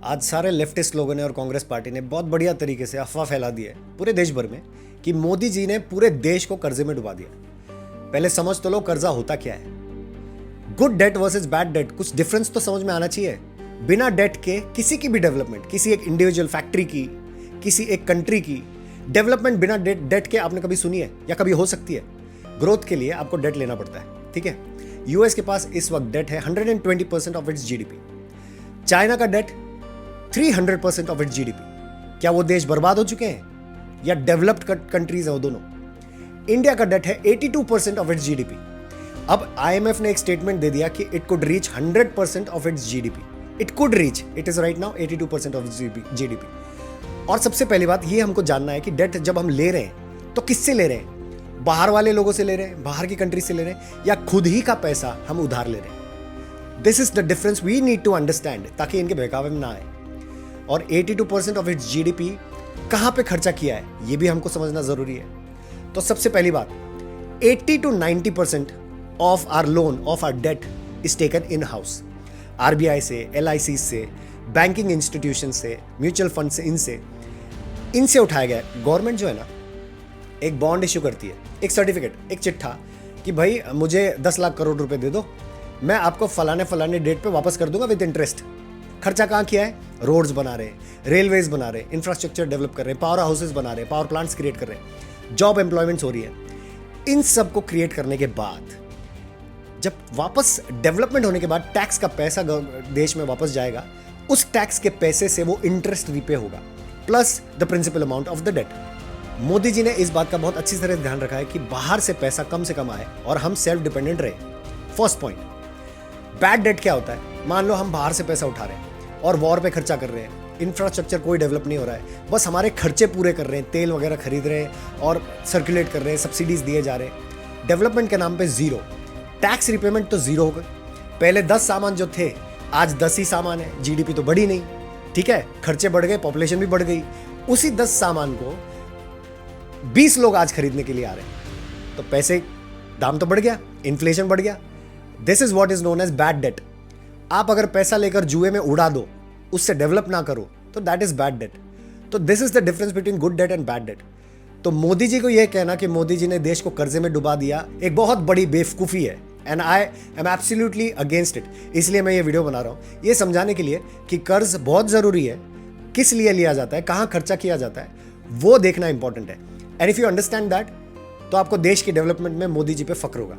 आज सारे लेफ्टिस्ट लोगों ने और कांग्रेस पार्टी ने बहुत बढ़िया तरीके से अफवाह फैला दी है पूरे देश भर में कि मोदी जी ने पूरे देश को कर्जे में डुबा दिया। पहले समझ तो लो कर्जा होता क्या है। Good debt versus bad debt, कुछ डिफरेंस तो समझ में आना चाहिए। बिना डेट के किसी की भी डेवलपमेंट, किसी एक इंडिविजुअल फैक्ट्री की, किसी एक कंट्री की डेवलपमेंट बिना डेट के आपने कभी सुनी है या कभी हो सकती है? ग्रोथ के लिए आपको डेट लेना पड़ता है, ठीक है। यूएस के पास इस वक्त डेट है 120% ऑफ इट्स जीडीपी। चाइना का डेट 300% ऑफ इट्स जीडीपी। क्या वो देश बर्बाद हो चुके हैं या डेवलप्ड कंट्रीज है वो दोनों? इंडिया का डेट है 82% ऑफ इट्स जीडीपी। अब आईएमएफ ने एक स्टेटमेंट दे दिया कि it could reach 100% of its GDP. It could reach, it is right now 82% of GDP. और सबसे पहली बात ये हमको जानना है कि डेट जब हम ले रहे हैं तो किससे ले रहे हैं? बाहर वाले लोगों से ले रहे हैं, बाहर की कंट्री से ले रहे हैं, या खुद ही का पैसा हम उधार ले रहे हैं? This is the difference we need to understand, ताकि इनके बहकावे में ना आए। और 82% ऑफ इट्स जीडीपी कहां पे खर्चा किया है ये भी हमको समझना जरूरी है। तो सबसे पहली बात, 80 to 90% of our loan, of our debt is taken in house. RBI से, एलआईसी से, बैंकिंग इंस्टीट्यूशन से, म्यूचुअल फंड से, इनसे उठाया गया। गवर्नमेंट जो है ना, एक बॉन्ड इश्यू करती है, एक सर्टिफिकेट, एक चिट्ठा कि भाई मुझे 10 लाख करोड़ रुपए दे दो, मैं आपको फलाने डेट पे वापस कर दूंगा विद इंटरेस्ट। खर्चा कहाँ किया है? रोड्स बना रहे हैं, रेलवेज बना रहे हैं, इंफ्रास्ट्रक्चर डेवलप कर रहे हैं, पावर हाउसेस बना रहे हैं, पावर प्लांट्स क्रिएट कर रहे हैं, जॉब एम्प्लॉयमेंट्स हो रही है। इन सब को क्रिएट करने के बाद जब वापस डेवलपमेंट होने के बाद टैक्स का पैसा देश में वापस जाएगा, उस टैक्स के पैसे से वो इंटरेस्ट रीपे होगा plus the principal amount of the debt. Modi ji ने इस बात का बहुत अच्छी तरह ध्यान रखा है कि बाहर से पैसा कम से कम आए और हम सेल्फ डिपेंडेंट रहे। First point. बैड डेट क्या होता है? मान लो हम बाहर से पैसा उठा रहे हैं और वॉर पे खर्चा कर रहे हैं, इंफ्रास्ट्रक्चर कोई डेवलप नहीं हो रहा है, बस हमारे खर्चे पूरे कर रहे हैं, तेल वगैरह खरीद रहे हैं और सर्कुलेट कर रहे हैं, सब्सिडीज दिए जा रहे हैं, डेवलपमेंट के नाम पे जीरो, टैक्स रिपेमेंट तो जीरो हो गए। पहले 10 सामान जो थे आज 10 ही सामान है, जीडीपी तो बढ़ी नहीं, ठीक है, खर्चे बढ़ गए, पॉपुलेशन भी बढ़ गई। उसी 10 सामान को 20 लोग आज खरीदने के लिए आ रहे हैं, तो पैसे दाम तो बढ़ गया, इन्फ्लेशन बढ़ गया। This is what is known as bad debt. आप अगर पैसा लेकर जुए में उड़ा दो, उससे डेवलप ना करो, तो दैट इज बैड डेट। तो this is the difference between good debt and bad debt. तो मोदी जी को यह कहना कि मोदी जी ने देश को कर्जे में डुबा दिया, एक बहुत बड़ी बेवकूफ़ी है, and I am absolutely against it. इसलिए मैं ये वीडियो बना रहा हूँ, ये समझाने के लिए कि कर्ज बहुत ज़रूरी है, किस लिए लिया जाता है, कहाँ खर्चा किया जाता है, वो देखना इंपॉर्टेंट है। And if you understand that, तो आपको देश की डेवलपमेंट में मोदी जी पे फक्र होगा।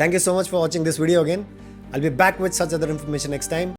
Thank you so much for watching this video again. I'll be back with such other information next time.